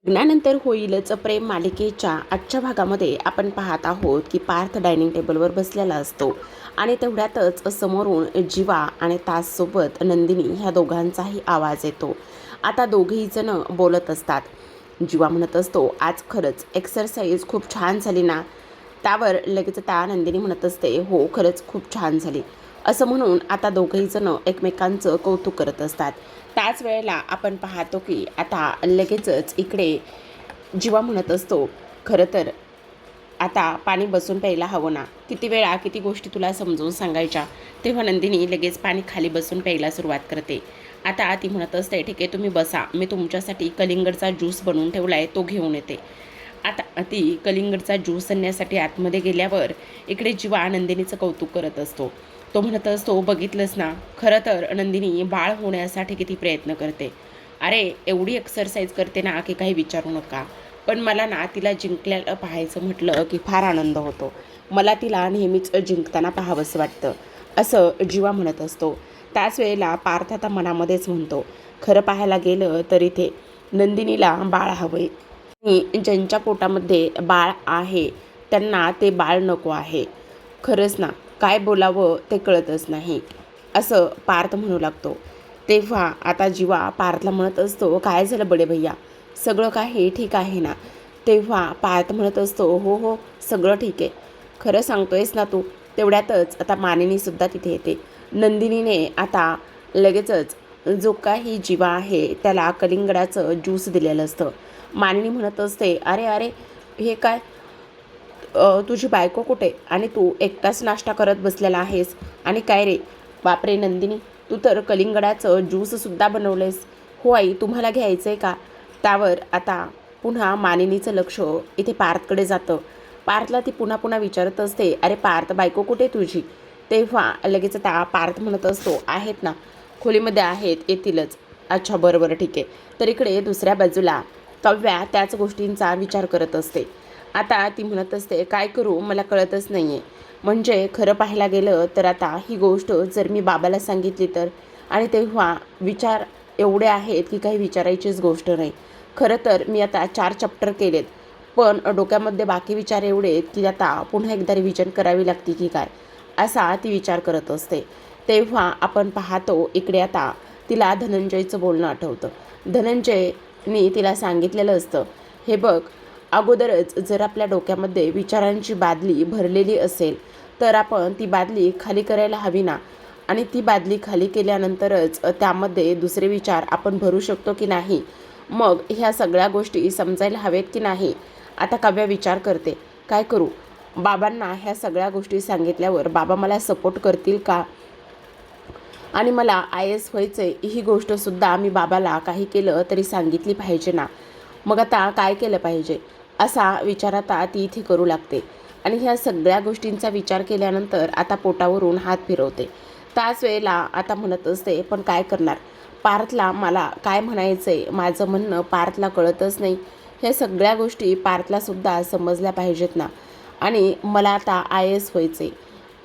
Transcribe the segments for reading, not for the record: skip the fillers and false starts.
लग्नानंतर होईलच प्रेम मालिकेच्या आजच्या भागामध्ये आपण पाहत आहोत की पार्थ डायनिंग टेबलवर बसलेला असतो आणि तेवढ्यातच समोरून जीवा आणि ताससोबत नंदिनी ह्या दोघांचाही आवाज येतो. आता दोघेही जण बोलत असतात. जीवा म्हणत असतो, आज खरंच एक्सरसाइज खूप छान झाली ना. त्यावर लगेच त्या नंदिनी म्हणत असते, हो खरंच खूप छान झाली. असं म्हणून आता दोघेही जण एकमेकांचं कौतुक करत असतात. त्याच वेळेला आपण पाहतो की आता लगेचच इकडे जीवा म्हणत असतो, खरं तर आता पाणी बसून प्यायला हवं ना. किती वेळा किती गोष्टी तुला समजून सांगायच्या. तेव्हा नंदिनी लगेच पाणी खाली बसून प्यायला सुरुवात करते. आता ती म्हणत असते, ठीक आहे तुम्ही बसा, मी तुमच्यासाठी कलिंगडचा ज्यूस बनवून ठेवला आहे तो घेऊन येते. आता ती कलिंगडचा ज्यूस आणण्यासाठी आतमध्ये गेल्यावर इकडे जीवा नंदिनीचं कौतुक करत असतो. तो म्हणत असतो, बघितलंस ना, खरं तर नंदिनी बाळ होण्यासाठी किती प्रयत्न करते. अरे एवढी एक्सरसाइज करते ना की काही विचारू नका. पण मला ना तिला जिंकल्याला पाहायचं म्हटलं की फार आनंद होतो. मला तिला नेहमीच जिंकताना पाहावंसं वाटतं, असं जीवा म्हणत असतो. त्याच वेळेला पार्थ आता मनामध्येच म्हणतो, खरं पाहायला गेलं तर इथे नंदिनीला बाळ हवंय आणि ज्यांच्या पोटामध्ये बाळ आहे त्यांना ते बाळ नको आहे. खरंच ना, काय बोलावं ते कळतच नाही, असं पार्थ म्हणू लागतो. तेव्हा आता जीवा पार्थला म्हणत असतो, काय झालं बडे भैया, सगळं काही ठीक आहे ना. तेव्हा पार्थ म्हणत असतो, हो हो सगळं ठीक आहे. खरं सांगतोयस ना तू. तेवढ्यातच आता मानिनीसुद्धा तिथे येते. नंदिनीने आता लगेचच जो काही जीवा आहे त्याला कलिंगडाचं ज्यूस दिलेलं असतं. मानिनी म्हणत असते, अरे अरे हे काय, तुझी बायको कुठे आणि तू एकटाच नाश्ता करत बसलेला आहेस. आणि काय रे, बापरे नंदिनी, तू तर कलिंगडाचं ज्यूससुद्धा बनवलंयस. हो आई, तुम्हाला घ्यायचं आहे का. त्यावर आता पुन्हा मानिनीचं लक्ष इथे पार्थकडे जातं. पार्थला ती पुन्हा पुन्हा विचारत असते, अरे पार्थ बायको कुठे तुझी. तेव्हा लगेच त्या पार्थ म्हणत असतो, आहेत ना, खोलीमध्ये आहेत, येतीलच. अच्छा बरं बरं ठीक आहे. तर इकडे दुसऱ्या बाजूला कव्या त्याच गोष्टींचा विचार करत असते. आता ती म्हणत असते, काय करू मला कळतच नाही आहे. म्हणजे खरं पाहायला गेलं तर आता ही गोष्ट जर मी बाबाला सांगितली तर. आणि तेव्हा विचार एवढे आहेत की काही विचारायचीच गोष्ट नाही. खरं तर मी आता 4 चॅप्टर केलेत, पण डोक्यामध्ये बाकी विचार एवढे आहेत की आता पुन्हा एकदा रिव्हिजन करावी लागते की काय, असा ती विचार करत असते. तेव्हा आपण पाहतो इकडे आता तिला धनंजयचं बोलणं आठवतं. धनंजयनी तिला सांगितलेलं असतं, हे बघ, अगोदरच जर आपल्या डोक्यामध्ये विचारांची बादली भरलेली असेल तर आपण ती बादली खाली करायला हवी ना. आणि ती बादली खाली केल्यानंतरच त्यामध्ये दुसरे विचार आपण भरू शकतो की नाही. मग ह्या सगळ्या गोष्टी समजायला हवेत की नाही. आता काव्या विचार करते, काय करू. बाबांना ह्या सगळ्या गोष्टी सांगितल्यावर बाबा मला सपोर्ट करतील का. आणि मला IAS व्हायचं आहे ही गोष्टसुद्धा मी बाबाला काही केलं तरी सांगितली पाहिजे ना. मग आता काय केलं पाहिजे, असा विचार आता ती इथे करू लागते. आणि ह्या सगळ्या गोष्टींचा विचार केल्यानंतर आता पोटावरून हात फिरवते. त्याच वेळेला आता म्हणत असते, पण काय करणार, पार्थला मला काय म्हणायचं आहे माझं म्हणणं पार्थला कळतच नाही. ह्या सगळ्या गोष्टी पार्थलासुद्धा समजल्या पाहिजेत ना. आणि मला आता IAS व्हायचं आहे,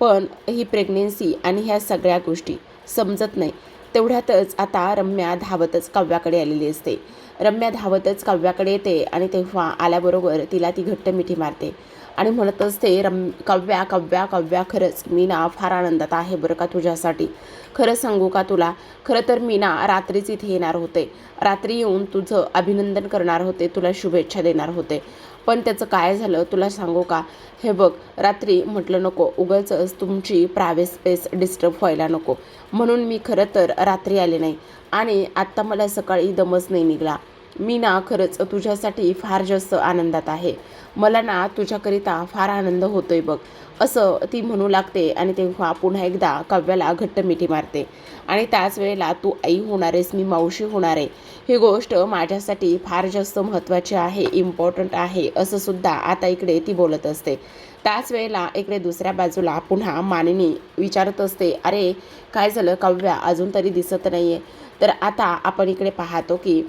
पण ही प्रेग्नेन्सी आणि ह्या सगळ्या गोष्टी समजत नाही. तेवढ्यातच आता रम्या धावतच काव्याकडे आलेली असते. रम्या धावतच काव्याकडे येते आणि तेव्हा आल्याबरोबर तिला ती घट्ट मिठी मारते आणि म्हणत असते, काव्या काव्या काव्या, खरंच मी ना फार आनंदात आहे बरं का तुझ्यासाठी. खरं सांगू का तुला, खरं तर मी ना रात्रीच इथे येणार होते. रात्री येऊन तुझं अभिनंदन करणार होते, तुला शुभेच्छा देणार होते. पण त्याचं काय झालं तुला सांगू का. हे बघ, रात्री म्हटलं नको, उगाचच तुमची प्रायव्हेट स्पेस डिस्टर्ब व्हायला नको, म्हणून मी खरं तर रात्री आले नाही. आणि आत्ता मला सकाळी दमच नाही निघाला. मी ना खरंच तुझ्यासाठी फार जास्त आनंदात आहे. मला ना तुझ्याकरिता फार आनंद होतोय बघ, असं ती म्हणू लागते. आणि तेव्हा पुन्हा एकदा काव्याला घट्ट मिठी मारते. आणि त्याच वेळेला तू आई होणार आहेस, मी मावशी होणार आहे, ही गोष्ट माझ्यासाठी फार जास्त महत्त्वाची आहे, इम्पॉर्टंट आहे, असं सुद्धा आता इकडे ती बोलत असते. त्याच वेळेला इकडे दुसऱ्या बाजूला पुन्हा मानिनी विचारत असते, अरे काय झालं काव्या, अजून तरी दिसत नाही आहे. तर आता आपण इकडे पाहतो की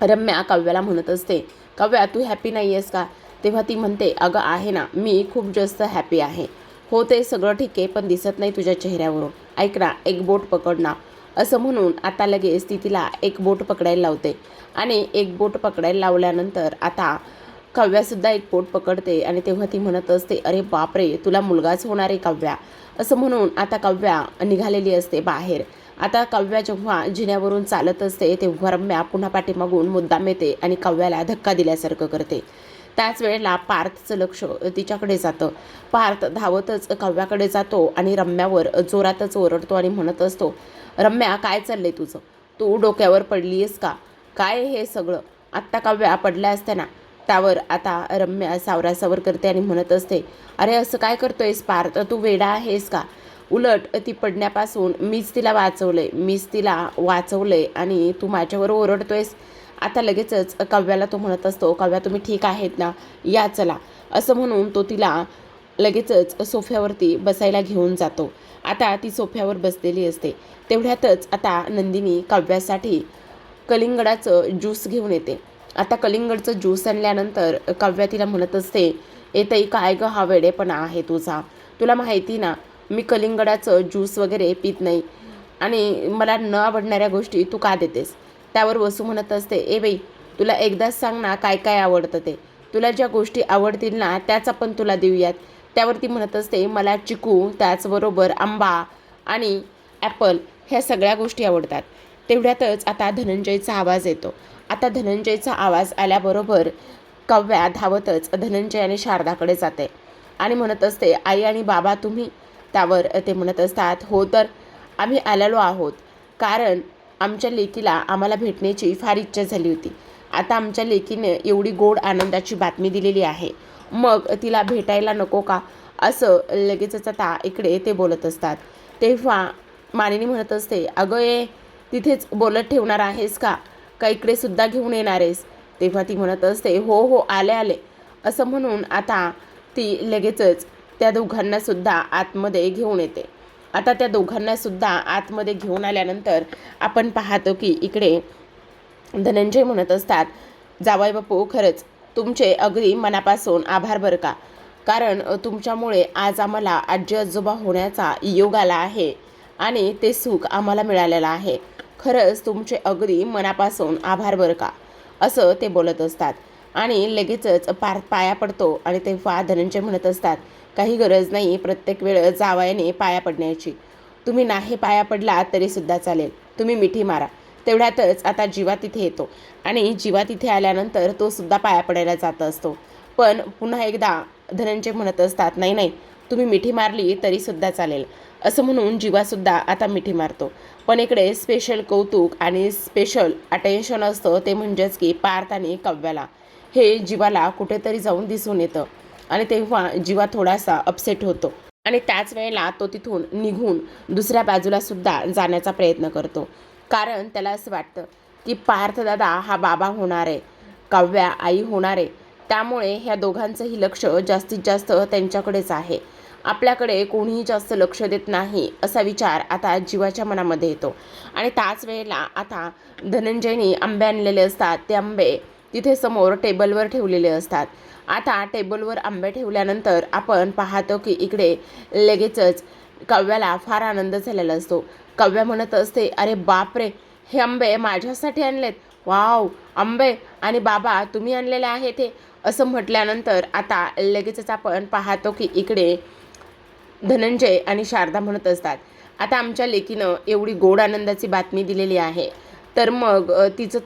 रम्या काव्याला म्हणत असते, काव्या तू हॅपी नाही आहेस का. तेव्हा ती म्हणते, अगं आहे ना, मी खूप जास्त हॅपी आहे. हो ते सगळं ठीक आहे, पण दिसत नाही तुझ्या चेहऱ्यावरून. ऐक ना, एक बोट पकड ना. असं म्हणून आता लगेच ती तिला एक बोट पकडायला लावते आणि एक बोट पकडायला लावल्यानंतर आता काव्यासुद्धा एक बोट पकडते आणि तेव्हा ती म्हणत असते, अरे बापरे, तुला मुलगाच होणार आहे काव्या. असं म्हणून आता काव्या निघालेली असते बाहेर. आता काव्या जेव्हा जिन्यावरून चालत असते तेव्हा रम्या पुन्हा पाठीमागून मुद्दाम येते आणि काव्याला धक्का दिल्यासारखं करते. त्याच वेळेला पार्थचं लक्ष तिच्याकडे जातं. पार्थ धावतच काव्याकडे जातो आणि रम्यावर जोरातच ओरडतो आणि म्हणत असतो, रम्या, काय चाललंय तुझं? तू डोक्यावर पडली आहेस का? काय हे सगळं? आत्ता काव्या पडल्या असत्या ना. त्यावर आता रम्या सावरासावर करते आणि म्हणत असते, अरे असं काय करतोयस पार्थ, तू वेडा आहेस का? उलट ती पडण्यापासून मीच तिला वाचवलंय आणि तू माझ्यावर ओरडतोयस. आता लगेचच काव्याला तो म्हणत असतो, काव्या तुम्ही ठीक आहेत ना, या चला. असं म्हणून तो तिला लगेचच सोफ्यावरती बसायला घेऊन जातो. आता ती सोफ्यावर बसलेली असते. तेवढ्यातच आता नंदिनी काव्यासाठी कलिंगडाचं ज्यूस घेऊन येते. आता कलिंगडचं ज्यूस आणल्यानंतर काव्या तिला म्हणत असते, ताई, काय गं हा वेडेपणा आहे तुझा? तुला माहिती ना, मी कलिंगडाचं ज्यूस वगैरे पित नाही आणि मला न आवडणाऱ्या गोष्टी तू का देतेस? त्यावर वसू म्हणत असते, बाई, तुला एकदाच सांग ना काय काय आवडतं ते. तुला ज्या गोष्टी आवडतील ना त्याच आपण तुला देऊयात. त्यावरती म्हणत असते, मला चिकू, त्याचबरोबर आंबा आणि ॲपल ह्या सगळ्या गोष्टी आवडतात. तेवढ्यातच आता धनंजयचा आवाज येतो. आता धनंजयचा आवाज आल्याबरोबर काव्या धावतच धनंजय आणि शारदाकडे जाते आणि म्हणत असते, आई आणि बाबा तुम्ही? त्यावर ते म्हणत असतात, हो तर आम्ही आलेलो आहोत, कारण आमच्या लेकीला आम्हाला भेटण्याची फार इच्छा झाली होती. आता आमच्या लेकीने एवढी गोड आनंदाची बातमी दिलेली आहे, मग तिला भेटायला नको का? असं लगेचच आता इकडे ते बोलत असतात. तेव्हा मानिनी म्हणत असते, अगं तिथेच बोलत ठेवणार आहेस का इकडे सुद्धा घेऊन येणार आहेस? तेव्हा ती म्हणत असते, हो हो, आले. असं म्हणून आता ती लगेचच त्या दोघांना सुद्धा आतमध्ये घेऊन येते. आता त्या दोघांना सुद्धा आतमध्ये घेऊन आल्यानंतर आपण पाहतो की इकडे धनंजय म्हणत असतात, जावई बापू, खरंच तुमचे अगदी मनापासून आभार बरं का, कारण तुमच्यामुळे आज आम्हाला आजी आजोबा होण्याचा योग आला आहे आणि ते सुख आम्हाला मिळालेलं आहे. खरंच तुमचे अगदी मनापासून आभार बरं का. असं ते बोलत असतात आणि लगेचच पाया पडतो आणि तेव्हा धनंजय म्हणत असतात, काही गरज नाही प्रत्येक वेळ जावयाने पाया पडण्याची. तुम्ही नाही पाया पडला तरीसुद्धा चालेल, तुम्ही मिठी मारा. तेवढ्यातच आता जीवा तिथे येतो आणि जीवा तिथे आल्यानंतर तो सुद्धा पाया पडायला जात असतो. पण पुन्हा एकदा धनंजय म्हणत असतात, नाही, तुम्ही मिठी मारली तरीसुद्धा चालेल. असं म्हणून जीवासुद्धा आता मिठी मारतो. पण इकडे स्पेशल कौतुक आणि स्पेशल अटेन्शन असतं, ते म्हणजेच की पार्थ आणि काव्याला. हे जीवाला कुठेतरी जाऊन दिसून येतं आणि तेव्हा जीवा थोडासा अपसेट होतो आणि त्याच वेळेला तो तिथून निघून दुसऱ्या बाजूला सुद्धा जाण्याचा प्रयत्न करतो. कारण त्याला असं वाटतं की पार्थ दादा हा बाबा होणार आहे, काव्या आई होणार आहे. त्यामुळे ह्या दोघांचंही लक्ष जास्तीत जास्त त्यांच्याकडेच आहे. आपल्याकडे कोणीही जास्त लक्ष देत नाही असा विचार आता जीवाच्या मनामध्ये येतो. आणि त्याच वेळेला आता धनंजयनी आंबे आणलेले असतात. ते आंबे तिथे समोर टेबलवर ठेवलेले असतात. आता टेबलवर आंबे ठेवल्यानंतर आपण पाहतो की इकडे लगेचच काव्याला फार आनंद झालेला असतो. काव्या म्हणत असते, अरे बापरे, हे आंबे माझ्यासाठी आणलेत, वाव, आंबे आणि बाबा तुम्ही आणलेले आहेत हे. असं म्हटल्यानंतर आता लगेचच आपण पाहतो की इकडे धनंजय आणि शारदा म्हणत असतात, आता आमच्या लेकीनं एवढी गोड आनंदाची बातमी दिलेली आहे, तर मग तिचं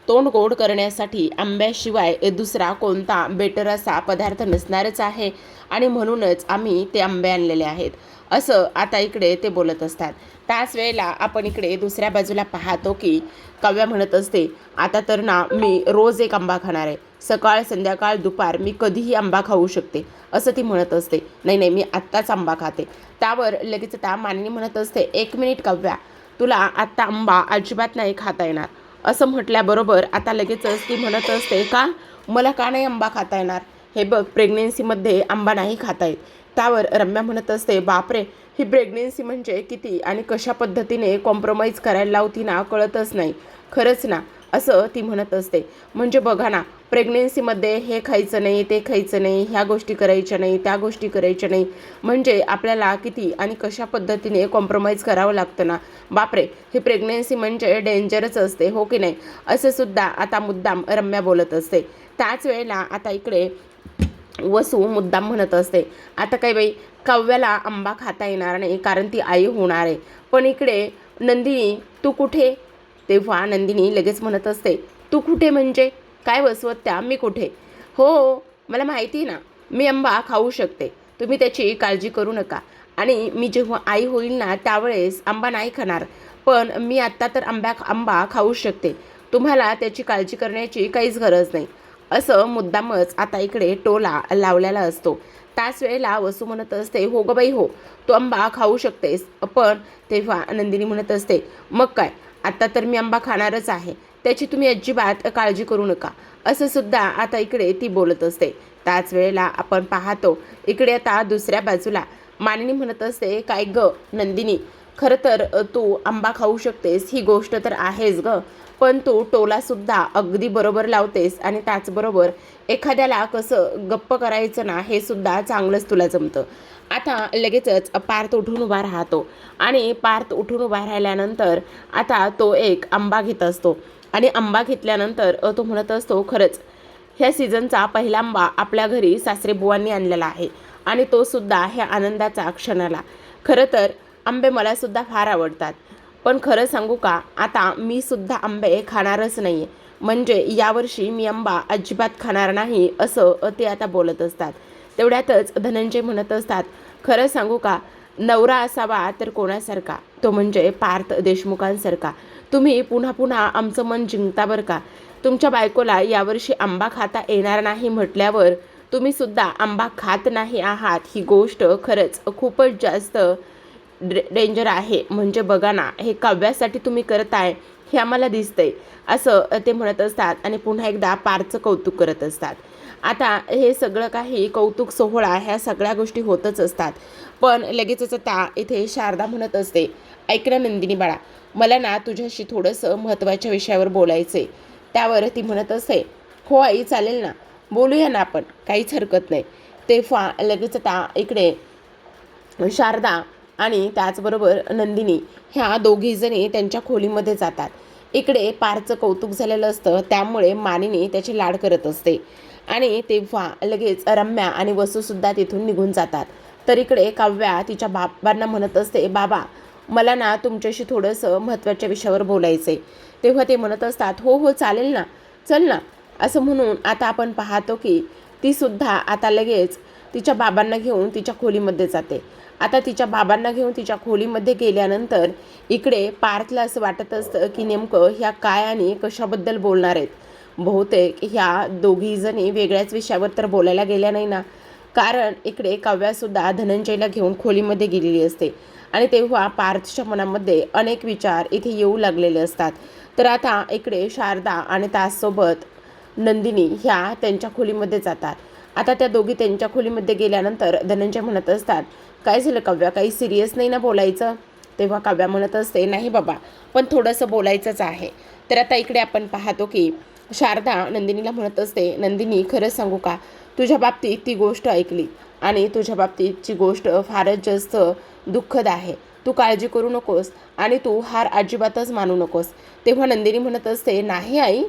तोंड गोड करण्यासाठी आंब्याशिवाय दुसरा कोणता बेटर असा पदार्थ नसणारच आहे आणि म्हणूनच आम्ही ते आंबे आणलेले आहेत. असं आता इकडे ते बोलत असतात. त्याच वेळेला आपण इकडे दुसऱ्या बाजूला पाहतो की काव्या म्हणत असते, आता तर ना मी रोज एक आंबा खाणार आहे, सकाळ संध्याकाळ दुपार मी कधीही आंबा खाऊ शकते. असं ती म्हणत असते. नाही, मी आत्ताच आंबा खाते. त्यावर लगेच आता मानिनी म्हणत असते, 1 मिनिट काव्या, तुला आत्ता आंबा अजिबात नाही खाता येणार. असं म्हटल्याबरोबर आता लगेचच ती म्हणत असते, का मला का नाही आंबा खाता येणार? हे बघ, प्रेग्नेन्सीमध्ये आंबा नाही खाता येत. त्यावर रम्या म्हणत असते, बापरे, ही प्रेग्नेन्सी म्हणजे किती आणि कशा पद्धतीने कॉम्प्रोमाइज करायला लावती ना, कळतच नाही. खरंच ना, असं ती म्हणत असते. म्हणजे बघा ना, प्रेग्नेन्सीमध्ये हे खायचं नाही, ते खायचं नाही, ह्या गोष्टी करायच्या नाही, त्या गोष्टी करायच्या नाही, म्हणजे आपल्याला किती आणि कशा पद्धतीने कॉम्प्रोमाइज करावं लागतं ना. बापरे, ही प्रेग्नेन्सी म्हणजे डेंजरच असते, हो की नाही, असं सुद्धा आता मुद्दाम रम्या बोलत असते. त्याच वेळेला आता इकडे वसू मुद्दाम म्हणत असते, आता काय बाई, काव्याला आंबा खाता येणार नाही कारण ती आई होणार आहे. पण इकडे नंदिनी तू कुठे? तेव्हा नंदिनी लगेच म्हणत असते, तू कुठे म्हणजे काय वसवत्या, मी कुठे? हो, मला माहिती ना, मी आंबा खाऊ शकते, तुम्ही त्याची काळजी करू नका. आणि मी जेव्हा आई होईल ना त्यावेळेस आंबा नाही खाणार, पण मी आत्ता तर आंबा खाऊ शकते, तुम्हाला त्याची काळजी करण्याची काहीच गरज नाही. असं मुद्दामच आता इकडे टोला लावलेला असतो. त्याच वेळेला वसू म्हणत असते, हो गं बाई हो, तू आंबा खाऊ शकतेस. पण तेव्हा नंदिनी म्हणत असते, मग काय, आत्ता तर मी आंबा खाणारच आहे, त्याची तुम्ही अजिबात काळजी करू नका. असं सुद्धा आता इकडे ती बोलत असते. त्याच वेळेला आपण पाहतो इकडे आता दुसऱ्या बाजूला मानिनी म्हणत असते, काय ग नंदिनी, खरं तर तू आंबा खाऊ शकतेस ही गोष्ट तर आहेच ग, पण तू टोलासुद्धा अगदी बरोबर लावतेस आणि त्याचबरोबर एखाद्याला कसं गप्प करायचं ना हे सुद्धा चांगलंच तुला जमतं. आता लगेचच पार्थ उठून उभा राहतो आणि पार्थ उठून उभा राहिल्यानंतर आता तो एक आंबा घेत असतो आणि आंबा घेतल्यानंतर तो म्हणत असतो, खरंच ह्या सीझनचा पहिला आंबा आपल्या घरी सासरे बुवांनी आणलेला आहे आणि तो सुद्धा ह्या आनंदाचा क्षणाला. खरं तर आंबे मलासुद्धा फार आवडतात, पण खरं सांगू का, आता मी सुद्धा आंबे खाणारच नाही आहे, म्हणजे यावर्षी मी आंबा अजिबात खाणार नाही, असं ते आता बोलत असतात. तेवढ्यातच धनंजय म्हणत असतात, खरं सांगू का, नवरा असावा तर कोणासारखा, तो म्हणजे पार्थ देशमुखांसारखा. तुम्ही पुन्हा पुन्हा आमचं मन जिंकता बरं का. तुमच्या बायकोला यावर्षी आंबा खाता येणार नाही म्हटल्यावर तुम्ही सुद्धा आंबा खात नाही आहात, ही गोष्ट खरंच खूपच जास्त डेंजर आहे. म्हणजे बघा ना, हे काव्यासाठी तुम्ही करताय हे आम्हाला दिसतंय, असं ते म्हणत असतात आणि पुन्हा एकदा पारचं कौतुक करत असतात. आता हे सगळं काही कौतुक सोहळा ह्या सगळ्या गोष्टी होतच असतात. पण लगेचच आता इथे शारदा म्हणत असते, ऐक ना नंदिनी बाळा, मला ना तुझ्याशी थोडंसं महत्त्वाच्या विषयावर बोलायचं आहे. त्यावर ती म्हणत असते, हो आई चालेल ना, बोलूया ना आपण, काहीच हरकत नाही. तेव्हा लगेच आता इकडे शारदा आणि त्याचबरोबर नंदिनी ह्या दोघीजणी त्यांच्या खोलीमध्ये जातात. इकडे पारचं कौतुक झालेलं असतं, त्यामुळे मानिनी त्याचे लाड करत असते आणि तेव्हा लगेच रम्या आणि वसूसुद्धा तिथून निघून जातात. तर इकडे काव्या तिच्या बाबांना म्हणत असते, बाबा मला ना तुमच्याशी थोडंसं महत्त्वाच्या विषयावर बोलायचं आहे. तेव्हा ते म्हणत असतात, हो हो चालेल ना, चल ना. असं म्हणून आता आपण पाहतो की तीसुद्धा आता लगेच तिच्या बाबांना घेऊन तिच्या खोलीमध्ये जाते. आता तिच्या बाबांना घेऊन तिच्या खोलीमध्ये गेल्यानंतर इकडे पार्थला असं वाटत असतं की नेमकं ह्या काय आणि कशाबद्दल बोलणार आहेत. बहुतेक ह्या दोघीजणी वेगळ्याच विषयावर तर बोलायला गेल्या नाही ना, कारण इकडे काव्यासुद्धा धनंजयला घेऊन खोलीमध्ये गेलेली असते आणि तेव्हा पार्थच्या मनामध्ये अनेक विचार इथे येऊ लागलेले असतात. तर आता इकडे शारदा आणि त्याचसोबत नंदिनी ह्या त्यांच्या खोलीमध्ये जातात. आता त्या दोघी त्यांच्या खोलीमध्ये गेल्यानंतर धनंजय म्हणत असतात, काय झालं काव्या, काही सिरियस नाही ना बोलायचं? तेव्हा काव्या म्हणत असते, नाही बाबा, पण थोडंसं बोलायचंच आहे. तर आता इकडे आपण पाहतो की शारदा नंदिनीला म्हणत असते, नंदिनी खरंच सांगू का, तुझ्या बाबतीत ती गोष्ट ऐकली आणि तुझ्या बाबतीतची गोष्ट फारच जास्त दुःखद आहे. तू काळजी करू नकोस आणि तू हार अजिबातच मानू नकोस. तेव्हा नंदिनी म्हणत असते, नाही आई,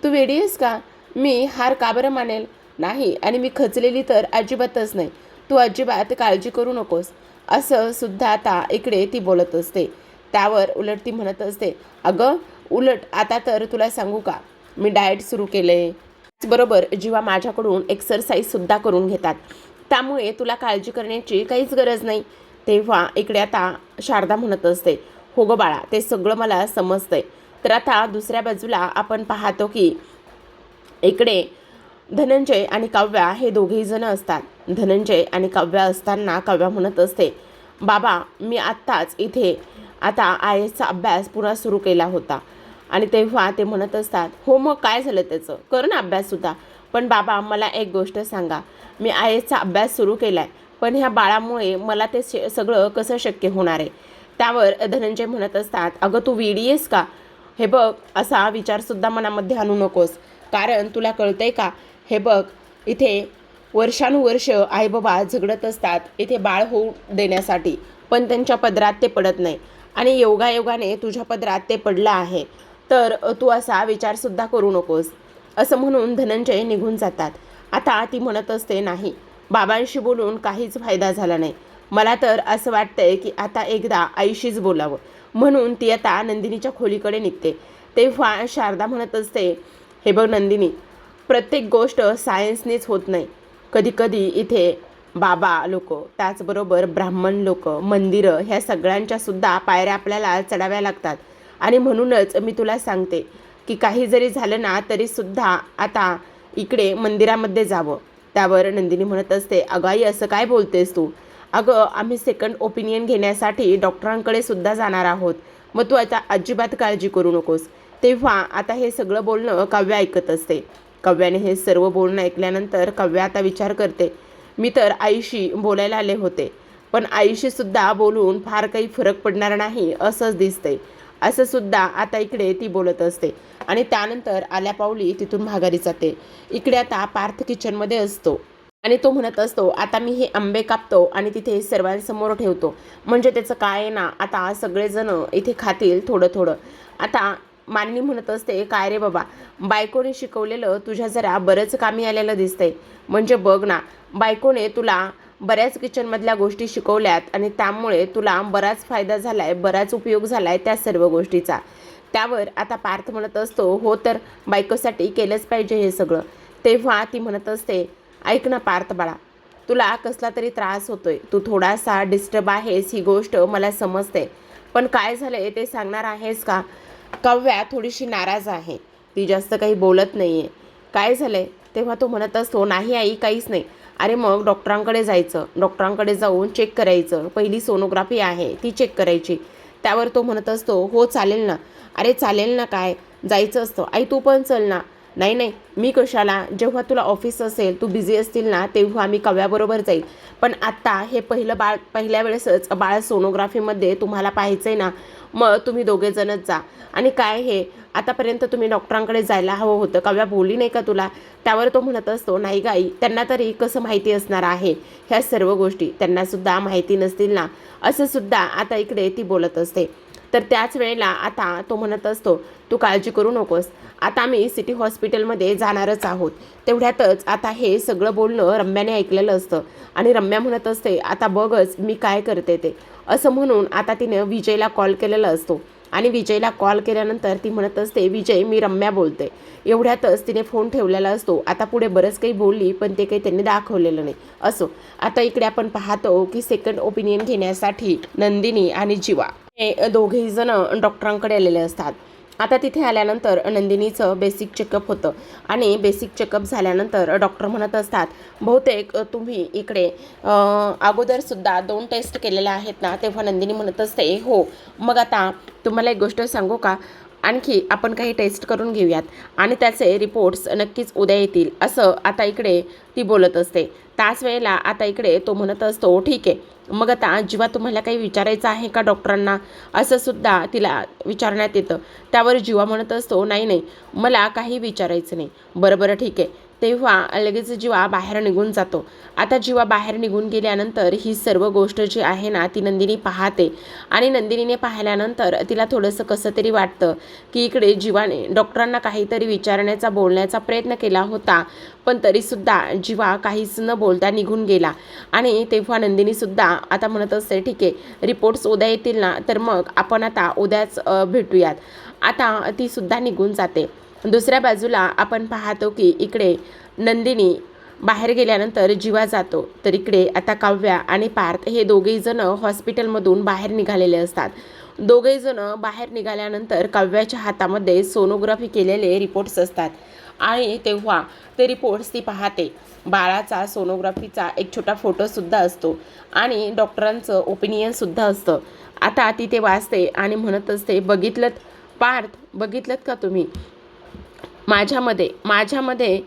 तू वेडी आहेस का? मी हार का बरं मानेल? नाही, आणि मी खचलेली तर अजिबातच नाही. तू अजिबात काळजी करू नकोस, असं सुद्धा आता इकडे ती बोलत असते. त्यावर उलट ती म्हणत असते, अगं उलट आता तर तुला सांगू का, मी डाएट सुरू केलं आहे, बरोबर जीवा माझ्याकडून एक्सरसाइजसुद्धा करून घेतात, त्यामुळे तुला काळजी करण्याची काहीच गरज नाही. तेव्हा इकडे आता शारदा म्हणत असते, हो गं बाळा, ते सगळं मला समजतंय. तर आता दुसऱ्या बाजूला आपण पाहतो की इकडे धनंजय आणि काव्या हे दोघेही जण असतात. धनंजय आणि काव्या असताना काव्या म्हणत असते, बाबा मी आत्ताच इथे आता आय एसचा अभ्यास पुन्हा सुरू केला होता. आणि तेव्हा ते म्हणत असतात, हो मग काय झालं त्याचं, कर ना अभ्याससुद्धा. पण बाबा मला एक गोष्ट सांगा, मी आय एसचा अभ्यास सुरू केला आहे, पण ह्या बाळामुळे मला ते सगळं कसं शक्य होणार आहे? त्यावर धनंजय म्हणत असतात, अगं तू वेडी आहेस का? हे बघ, असा विचारसुद्धा मनामध्ये आणू नकोस. कारण तुला कळतंय का, हे बघ, इथे वर्षानुवर्ष आईबाबा झगडत असतात इथे बाळ होऊ देण्यासाठी, पण त्यांच्या पदरात ते पडत नाही. आणि योगायोगाने तुझ्या पदरात ते पडलं आहे. तर तू असा विचारसुद्धा करू नकोस. असं म्हणून धनंजय निघून जातात. आता ती म्हणत असते, नाही, बाबांशी बोलून काहीच फायदा झाला नाही. मला तर असं वाटतंय की आता एकदा आईशीच बोलावं. म्हणून ती आता नंदिनीच्या खोलीकडे निघते. तेव्हा शारदा म्हणत असते, हे बघ नंदिनी, प्रत्येक गोष्ट सायन्सनीच होत नाही. कधीकधी इथे बाबा लोक, त्याचबरोबर ब्राह्मण लोक, मंदिरं, ह्या सगळ्यांच्यासुद्धा पायऱ्या आपल्याला चढाव्या लागतात. आणि म्हणूनच मी तुला सांगते की काही जरी झालं ना तरीसुद्धा आता इकडे मंदिरामध्ये जावं. त्यावर नंदिनी म्हणत असते, अगं आई, असं काय बोलतेस तू? अगं, आम्ही सेकंड ओपिनियन घेण्यासाठी डॉक्टरांकडे सुद्धा जाणार आहोत. मग तू आता अजिबात काळजी करू नकोस. तेव्हा आता हे सगळं बोलणं काव्या ऐकत असते. काव्याने हे सर्व बोलणं ऐकल्यानंतर काव्या आता विचार करते, मी तर आईशी बोलायला आले होते, पण आईशी सुद्धा बोलून फार काही फरक पडणार नाही असंच दिसतंय. असं सुद्धा आता इकडे ती बोलत असते. आणि त्यानंतर आल्या पावली तिथून माघारी जाते. इकडे आता पार्थ किचनमध्ये असतो आणि तो म्हणत असतो, आता मी हे आंबे कापतो आणि तिथे सर्वांसमोर ठेवतो, म्हणजे त्याचं काय ना, आता सगळेजण इथे खातील थोडं थोडं. आता मानिनी म्हणत असते, काय रे बाबा, बायकोने शिकवलेलं तुझ्या जरा बरंच कामी आलेलं दिसतंय. म्हणजे बघ ना, बायकोने तुला बऱ्याच किचनमधल्या गोष्टी शिकवल्यात आणि त्यामुळे तुला बराच फायदा झाला आहे, बराच उपयोग झाला आहे त्या सर्व गोष्टीचा. त्यावर आता पार्थ म्हणत असतो, हो तर बायकोसाठी केलंच पाहिजे हे सगळं. तेव्हा ती म्हणत असते, ऐक ना पार्थ बाळा, तुला कसला तरी त्रास होतोय, तू थोडासा डिस्टर्ब आहेस, ही गोष्ट मला समजते, पण काय झालंय ते सांगणार आहेस का? काव्या थोडीशी नाराज आहे, ती जास्त काही बोलत नाही आहे. काय झालं आहे? तेव्हा तो म्हणत असतो, नाही आई, काहीच नाही. अरे मग डॉक्टरांकडे जायचं, डॉक्टरांकडे जाऊन चेक करायचं, पहिली सोनोग्राफी आहे ती चेक करायची. त्यावर तो म्हणत असतो, हो चालेल ना. अरे चालेल ना काय, जायचं असतं. आई तू पण चल ना. नाही नाही, मी कशाला, जेव्हा तुला ऑफिस असेल, तू बिझी असतील ना, तेव्हा मी काव्याबरोबर जाईल. पण आत्ता हे पहिलं बाळ, पहिल्या वेळेसच बाळ सोनोग्राफीमध्ये तुम्हाला पाहायचं आहे ना, मग तुम्ही दोघेजणच जा. आणि काय हे, आतापर्यंत तुम्ही डॉक्टरांकडे जायला हवं होतं, काव्या बोलली नाही का तुला? त्यावर तो म्हणत असतो, नाही गाई, त्यांना तरी कसं माहिती असणार आहे ह्या सर्व गोष्टी, त्यांनासुद्धा माहिती नसतील ना, असं सुद्धा आता इकडे ती बोलत असते. तर त्याच वेळेला आता तो म्हणत असतो, तू काळजी करू नकोस, आता आम्ही सिटी हॉस्पिटलमध्ये जाणारच आहोत. तेवढ्यातच आता हे सगळं बोलणं रम्याने ऐकलेलं असतं आणि रम्या म्हणत असते, आता बघच मी काय करते ते. असं म्हणून आता तिने विजयला कॉल केलेला असतो आणि विजयला कॉल केल्यानंतर ती म्हणत असते, विजय, मी रम्या बोलते. एवढ्यातच तिने फोन ठेवलेला असतो. आता पुढे बरंच काही बोलली, पण ते काही त्यांनी दाखवलेलं नाही. असो, आता इकडे आपण पाहतो की सेकंड ओपिनियन घेण्यासाठी नंदिनी आणि जीवा हे दोघेही जण डॉक्टरांकडे आलेले असतात. आता तिथे आल्यानंतर नंदिनीचं बेसिक चेकअप होतं आणि बेसिक चेकअप झाल्यानंतर डॉक्टर म्हणत असतात, बहुतेक तुम्ही इकडे अगोदरसुद्धा 2 टेस्ट केलेल्या आहेत ना? तेव्हा नंदिनी म्हणत असते, हो. मग आता तुम्हाला एक गोष्ट सांगू का, आणखी आपण काही टेस्ट करून घेऊयात आणि त्याचे रिपोर्ट्स नक्कीच उद्या येतील, असं आता इकडे ती बोलत असते. त्याच वेळेला आता इकडे तो म्हणत असतो, ठीक आहे, मग आता जेव्हा तुम्हाला काही विचारायचं आहे का डॉक्टरांना, असं सुद्धा तिला विचारण्यात येतं. त्यावर जीवा म्हणत असतो, नाही नाही, मला काही विचारायचं नाही. बरं बरं, ठीक आहे. तेव्हा लगेच जीवा बाहेर निघून जातो. आता जीवा बाहेर निघून गेल्यानंतर ही सर्व गोष्ट जी आहे ना, ती नंदिनी पाहते आणि नंदिनीने पाहिल्यानंतर तिला थोडंसं कसं तरी वाटतं की इकडे जीवाने डॉक्टरांना काहीतरी विचारण्याचा, बोलण्याचा प्रयत्न केला होता, पण तरीसुद्धा जीवा काहीच न बोलता निघून गेला. आणि तेव्हा नंदिनीसुद्धा आता म्हणत असते, ठीक आहे, रिपोर्ट्स उद्या येतील ना, तर मग आपण आता उद्याच भेटूयात. आता तीसुद्धा निघून जाते. दुसऱ्या बाजूला आपण पाहतो की इकडे नंदिनी बाहेर गेल्यानंतर जीवा जातो. तर इकडे आता काव्या आणि पार्थ हे दोघेही जण हॉस्पिटलमधून बाहेर निघालेले असतात. दोघेही जण बाहेर निघाल्यानंतर काव्याच्या हातामध्ये सोनोग्राफी केलेले रिपोर्ट्स असतात आणि तेव्हा ते रिपोर्ट्स ती पाहते. बाळाचा सोनोग्राफीचा एक छोटा फोटोसुद्धा असतो आणि डॉक्टरांचं ओपिनियनसुद्धा असतं. आता ती ते वाचते आणि म्हणत असते, बघितलंत पार्थ, बघितलंत का तुम्ही, माझ्यामध्ये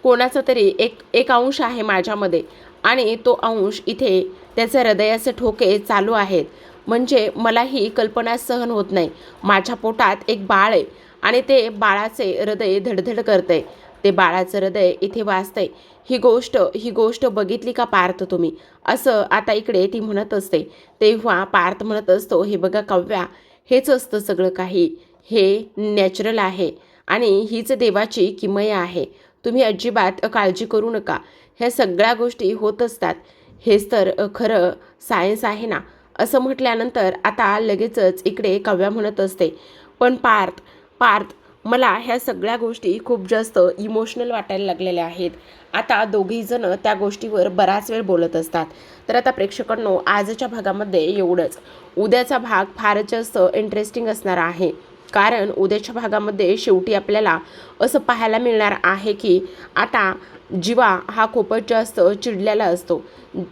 कोणाचा तरी एक अंश आहे माझ्यामध्ये आणि तो अंश इथे त्याचे हृदयाचे ठोके चालू आहेत. म्हणजे मला ही कल्पना सहन होत नाही. माझ्या पोटात एक बाळ आहे आणि ते बाळाचे हृदय धडधड करतंय. ते बाळाचं हृदय इथे वाजतंय. ही गोष्ट बघितली का पार्थ तुम्ही? असं आता इकडे ती म्हणत असते. तेव्हा पार्थ म्हणत असतो, हे बघा काव्या, हेच असतं सगळं काही. हे नॅचरल आहे आणि हीच देवाची किमया आहे. तुम्ही अजिबात काळजी करू नका. ह्या सगळ्या गोष्टी होत असतात. हेच तर खरं सायन्स आहे ना. असं म्हटल्यानंतर आता लगेचच इकडे काव्या म्हणत असते, पण पार्थ पार्थ मला ह्या सगळ्या गोष्टी खूप जास्त इमोशनल वाटायला लागलेल्या आहेत. आता दोघीजण त्या गोष्टीवर बराच वेळ बोलत असतात. तर आता प्रेक्षकांनो, आजच्या भागामध्ये एवढंच. उद्याचा भाग फारच जास्त इंटरेस्टिंग असणार आहे. कारण उद्याच्या भागामध्ये शेवटी आपल्याला असं पाहायला मिळणार आहे की आता जीवा हा खूपच जास्त चिडलेला असतो.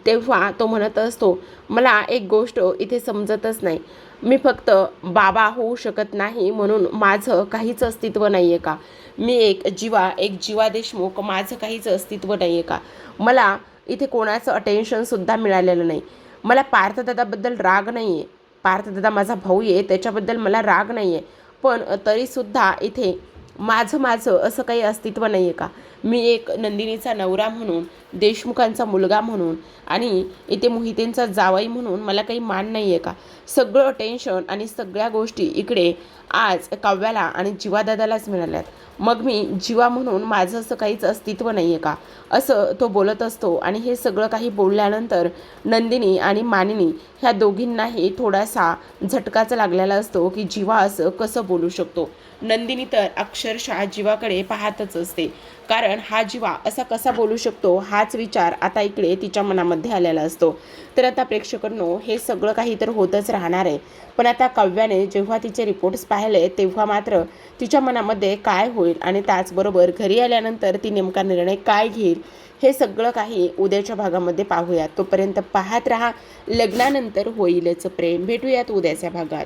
तेव्हा तो म्हणत असतो, मला एक गोष्ट इथे समजतच नाही. मी फक्त बाबा होऊ शकत नाही म्हणून माझं काहीच अस्तित्व नाही आहे का? मी एक जीवा देशमुख, माझं काहीच अस्तित्व नाही आहे का? मला इथे कोणाचं अटेन्शनसुद्धा मिळालेलं नाही. मला पार्थदादाबद्दल राग नाही आहे. पार्थदादा माझा भाऊ आहे, त्याच्याबद्दल मला राग नाही आहे. पण तरीसुद्धा इथे माझं असं काही अस्तित्व नाही आहे का? मी एक नंदिनीचा नवरा म्हणून, देशमुखांचा मुलगा म्हणून आणि इथे मोहितेंचा जावई म्हणून मला काही मान नाही आहे का? सगळं टेन्शन आणि सगळ्या गोष्टी इकडे आज काव्याला आणि जीवादादालाच मिळाल्यात. मग मी जीवा म्हणून माझं असं काहीच अस्तित्व नाही आहे का? असं तो बोलत असतो. आणि हे सगळं काही बोलल्यानंतर नंदिनी आणि मानिनी ह्या दोघींनाही थोडासा झटकाच लागलेला असतो की जीवा असं कसं बोलू शकतो. नंदिनी तर अक्षरशः जीवाकडे पाहतच असते. कारण हा जीवा असा कसा बोलू शकतो, हाच विचार आता इकडे तिच्या मनामध्ये आलेला असतो. तर आता प्रेक्षकांनो, हे सगळं काही तर होतच राहणार आहे. पण आता काव्याने जेव्हा तिचे रिपोर्ट्स पाहिले तेव्हा मात्र तिच्या मनामध्ये काय होईल आणि त्याचबरोबर घरी आल्यानंतर ती नेमका निर्णय काय घेईल, हे सगळं काही उद्याच्या भागामध्ये पाहूयात. तोपर्यंत पाहत राहा लग्नानंतर होईलच प्रेम. भेटूयात उद्याच्या भागात.